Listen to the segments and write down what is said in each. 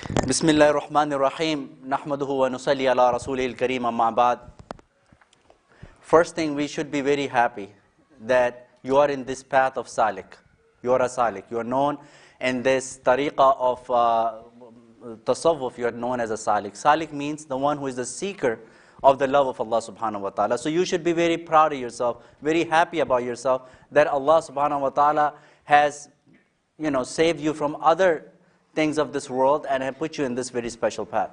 Bismillah ar-Rahman ar-Rahim. Nahmaduhu wa nusalli ala rasulil kareem amma ba'd. First thing, we should be very happy that you are in this path of Salik. You are a Salik. You are known in this tariqah of tasawwuf. You are known as a Salik. Salik means the one who is the seeker of the love of Allah subhanahu wa ta'ala. So you should be very proud of yourself, very happy about yourself that Allah subhanahu wa ta'ala has, saved you from other things of this world and have put you in this very special path.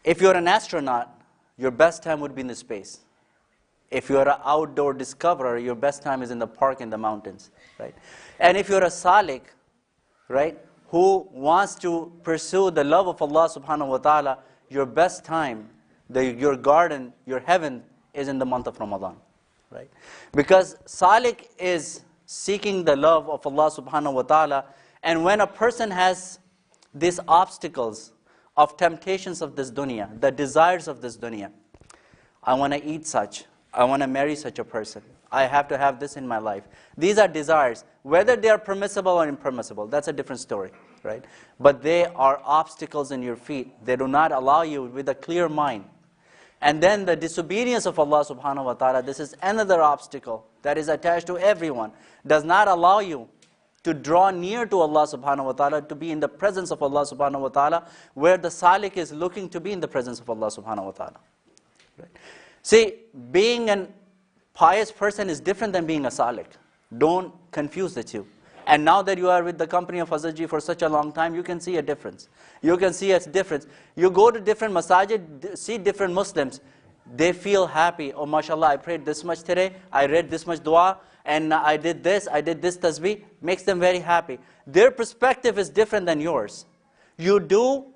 If you're an astronaut, your best time would be in the space. If you're an outdoor discoverer, your best time is in the park in the mountains, right? And if you're a Salik, right, who wants to pursue the love of Allah subhanahu wa ta'ala, your best time, your garden, your heaven is in the month of Ramadan, right? Because Salik is seeking the love of Allah subhanahu wa ta'ala, and when a person has these obstacles of temptations of this dunya, the desires of this dunya, I want to eat such, I want to marry such a person, I have to have this in my life. These are desires. Whether they are permissible or impermissible, that's a different story, right? But they are obstacles in your feet. They do not allow you with a clear mind. And then the disobedience of Allah subhanahu wa ta'ala, this is another obstacle that is attached to everyone, does not allow you to draw near to Allah subhanahu wa ta'ala, to be in the presence of Allah subhanahu wa ta'ala, where the Salik is looking to be in the presence of Allah subhanahu wa ta'ala. Right? See, being a pious person is different than being a Salik. Don't confuse the two. And now that you are with the company of Hazrat Ji for such a long time, you can see a difference. You can see a difference. You go to different masajid, see different Muslims, they feel happy. Oh, mashallah, I prayed this much today, I read this much dua, and I did this tasbih, makes them very happy. Their perspective is different than yours. You do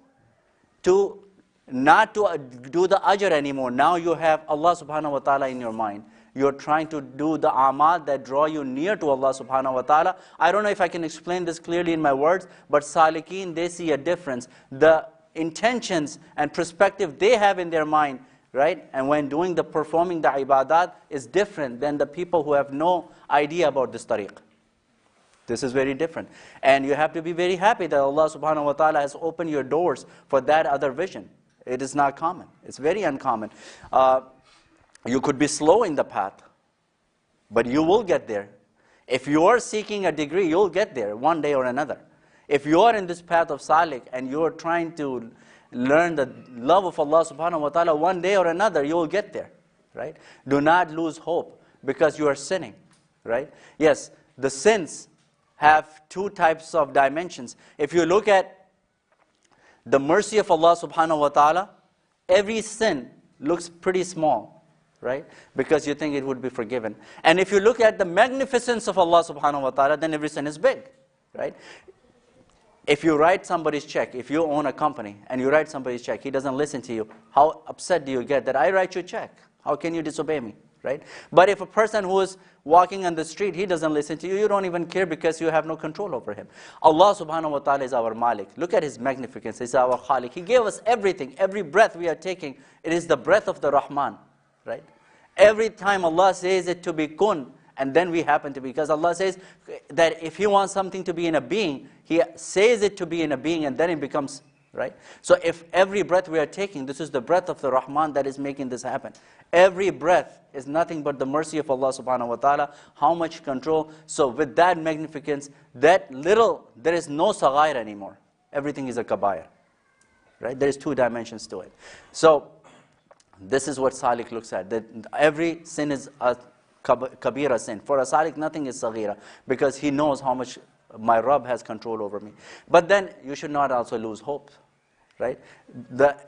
not to do the ajr anymore. Now you have Allah subhanahu wa ta'ala in your mind. You're trying to do the amal that draw you near to Allah subhanahu wa ta'ala. I don't know if I can explain this clearly in my words, but Salikin, they see a difference. The intentions and perspective they have in their mind, right? And when performing the ibadat is different than the people who have no idea about this tariq. This is very different. And you have to be very happy that Allah subhanahu wa ta'ala has opened your doors for that other vision. It is not common. It's very uncommon. You could be slow in the path, but you will get there. If you are seeking a degree, you'll get there one day or another. If you are in this path of Salik and you are trying to learn the love of Allah subhanahu wa ta'ala, one day or another you will get there, right? Do not lose hope because you are sinning, right? Yes, the sins have two types of dimensions. If you look at the mercy of Allah subhanahu wa ta'ala, every sin looks pretty small, right? Because you think it would be forgiven. And if you look at the magnificence of Allah subhanahu wa ta'ala, then every sin is big, right? If you write somebody's check, if you own a company and you write somebody's check, he doesn't listen to you, how upset do you get that I write your check? How can you disobey me, right? But if a person who is walking on the street, he doesn't listen to you, you don't even care because you have no control over him. Allah subhanahu wa ta'ala is our Malik. Look at His magnificence. He's our Khalik. He gave us everything. Every breath we are taking, it is the breath of the Rahman, right? Every time Allah says it to be kun, and then we happen to be. Because Allah says that if He wants something to be in a being, He says it to be in a being and then it becomes, right? So if every breath we are taking, this is the breath of the Rahman that is making this happen. Every breath is nothing but the mercy of Allah subhanahu wa ta'ala. How much control. So with that magnificence, that little, there is no saghair anymore. Everything is a kabair, right? There is two dimensions to it. So this is what Salik looks at. That every sin is a kabira sin. For a Salik, nothing is saghira, because he knows how much my Rabb has control over me. But then you should not also lose hope, right?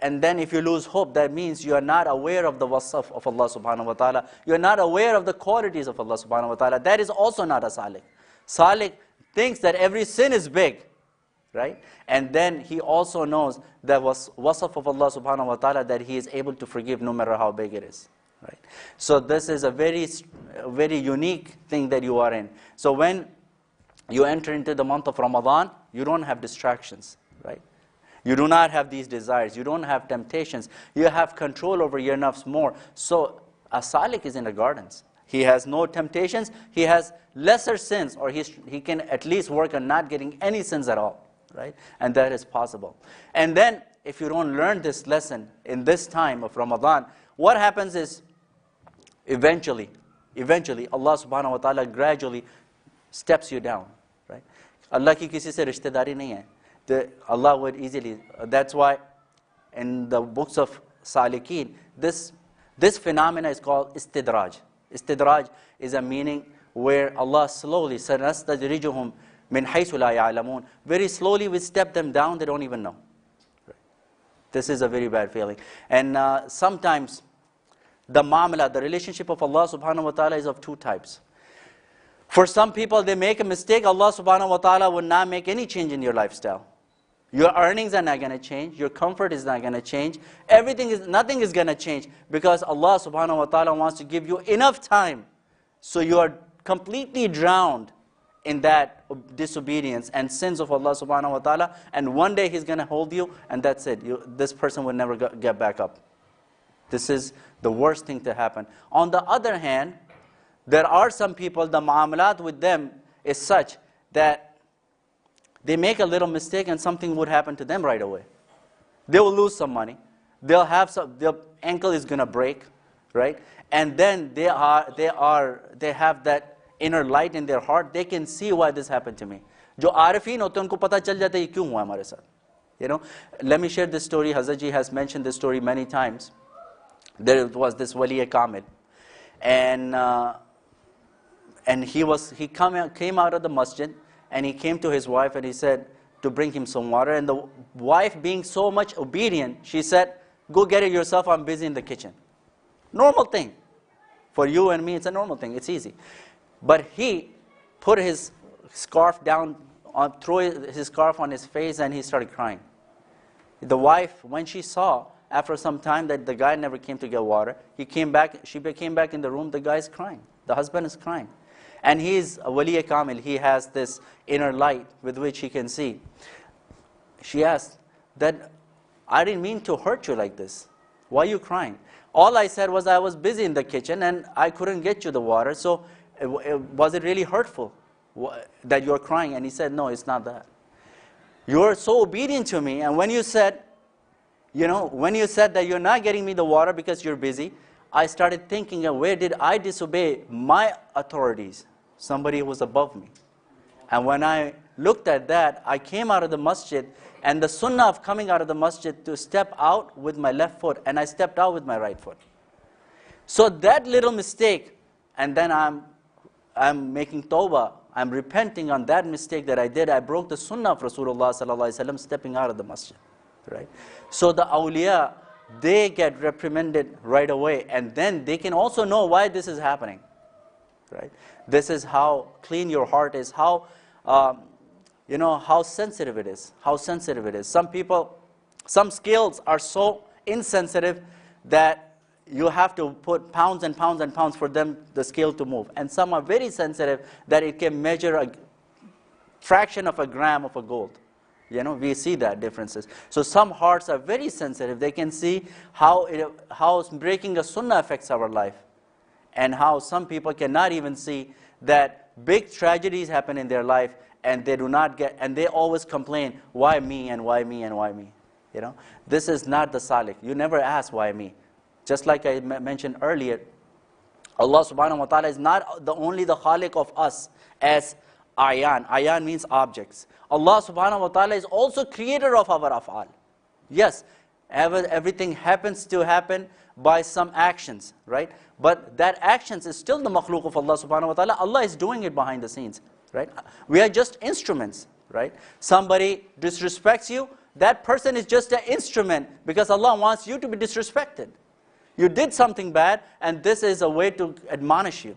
And then if you lose hope, that means you are not aware of the wasaf of Allah subhanahu wa ta'ala. You are not aware of the qualities of Allah subhanahu wa ta'ala. That is also not a Salik. Salik thinks that every sin is big, right? And then he also knows that wasaf of Allah subhanahu wa ta'ala, that He is able to forgive no matter how big it is. Right. So this is a very unique thing that you are in. So when you enter into the month of Ramadan, you don't have distractions, right? You do not have these desires. You don't have temptations. You have control over your nafs more. So a Salik is in the gardens. He has no temptations. He has lesser sins, or he can at least work on not getting any sins at all. right? And that is possible. And then, if you don't learn this lesson in this time of Ramadan, what happens is, eventually, Allah subhanahu wa ta'ala gradually steps you down, right? Allah ki kisi se rishtedari nahi hai. Allah would easily, that's why in the books of Salikin, this phenomena is called istidraj. Istidraj is a meaning where Allah slowly, سَنَسْتَدْرِجُهُمْ مِنْ حَيْثُ لَا يَعْلَمُونَ, very slowly we step them down, they don't even know. This is a very bad feeling. And sometimes the mu'amala, the relationship of Allah subhanahu wa ta'ala is of two types. For some people, they make a mistake, Allah subhanahu wa ta'ala will not make any change in your lifestyle. Your earnings are not going to change, your comfort is not going to change, nothing is going to change, because Allah subhanahu wa ta'ala wants to give you enough time so you are completely drowned in that disobedience and sins of Allah subhanahu wa ta'ala, and one day He's going to hold you, and that's it. This person will never get back up. This is the worst thing to happen. On the other hand, there are some people, the mu'amalat with them is such that they make a little mistake and something would happen to them right away. They will lose some money. Their ankle is going to break, right? And then they have that inner light in their heart. They can see why this happened to me. Jo arifin hote unko pata chal jata hai ye kyun hua hamare saath. You know, let me share this story. Hazrat ji has mentioned this story many times. There was this wali kamil, and he came out of the masjid, and he came to his wife and he said to bring him some water. And the wife, being so much obedient, she said, "Go get it yourself, I'm busy in the kitchen." Normal thing. For you and me, it's a normal thing, it's easy. But he put his scarf down, threw his scarf on his face, and he started crying. The wife, when she saw, after some time, that the guy never came to get water, she came back in the room, the guy is crying. The husband is crying. And he is a wali kamil, he has this inner light with which he can see. She asked, that I didn't mean to hurt you like this. Why are you crying? All I said was I was busy in the kitchen and I couldn't get you the water, so was it really hurtful that you're crying? And he said, no, it's not that. You're so obedient to me, and when you said that you're not getting me the water because you're busy, I started thinking, where did I disobey my authorities? Somebody who was above me. And when I looked at that, I came out of the masjid, and the sunnah of coming out of the masjid to step out with my left foot, and I stepped out with my right foot. So that little mistake, and then I'm making tawbah, I'm repenting on that mistake that I did. I broke the sunnah of Rasulullah sallallahu alaihi wasallam, stepping out of the masjid, right? So the awliya, they get reprimanded right away, and then they can also know why this is happening, right? This is how clean your heart is, how sensitive it is, how sensitive it is. Some people, some scales are so insensitive that you have to put pounds and pounds and pounds for them, the scale to move. And some are very sensitive that it can measure a fraction of a gram of a gold. You know, we see that differences. So some hearts are very sensitive. They can see how breaking a sunnah affects our life, and how some people cannot even see that big tragedies happen in their life, and they do not get, and they always complain, why me and why me and why me? You know, this is not the Salik. You never ask why me. Just like I mentioned earlier, Allah subhanahu wa ta'ala is not only the Khaliq of us as ayan. Ayan means objects. Allah subhanahu wa ta'ala is also creator of our af'al. Yes, everything happens to happen by some actions, right? But that actions is still the makhluk of Allah subhanahu wa ta'ala. Allah is doing it behind the scenes, right? We are just instruments, right? Somebody disrespects you, that person is just an instrument, because Allah wants you to be disrespected. You did something bad, and this is a way to admonish you.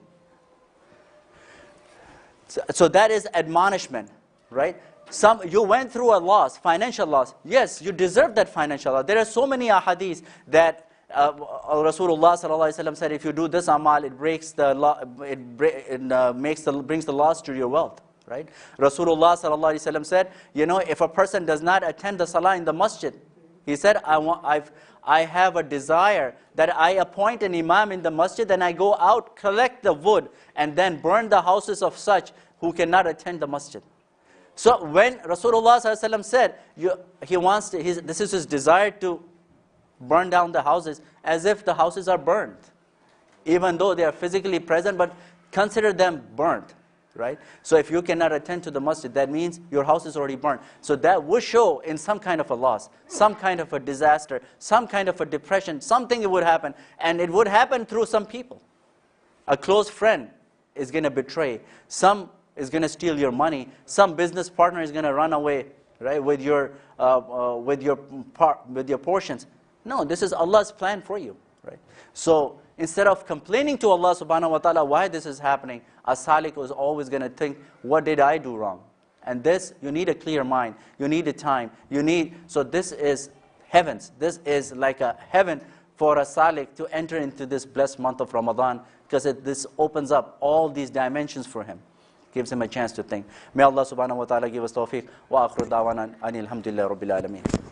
So that is admonishment, right? You went through a loss, financial loss. Yes, you deserve that financial loss. There are so many ahadith that Rasulullah sallallahu alaihi wasallam said, if you do this amal, it brings the loss to your wealth, right? Rasulullah sallallahu alaihi wasallam said, if a person does not attend the salah in the masjid, he said, I have a desire that I appoint an imam in the masjid, and I go out, collect the wood, and then burn the houses of such who cannot attend the masjid. So when Rasulullah ﷺ said, he wants to, this is his desire to burn down the houses, as if the houses are burned, even though they are physically present, but consider them burnt, right? So if you cannot attend to the masjid, that means your house is already burnt. So that would show in some kind of a loss, some kind of a disaster, some kind of a depression, something would happen, and it would happen through some people. A close friend is going to betray, some is going to steal your money, some business partner is going to run away, right, with your portions. No, this is Allah's plan for you, right? So instead of complaining to Allah subhanahu wa ta'ala why this is happening, a Salik is always going to think, what did I do wrong? And this, you need a clear mind, you need a time, so this is heavens. This is like a heaven for a Salik to enter into this blessed month of Ramadan, because this opens up all these dimensions for him, gives him a chance to think. May Allah subhanahu wa ta'ala give us tawfiq. Wa akhiru da'wana anil hamdulillahi rabbil alameen.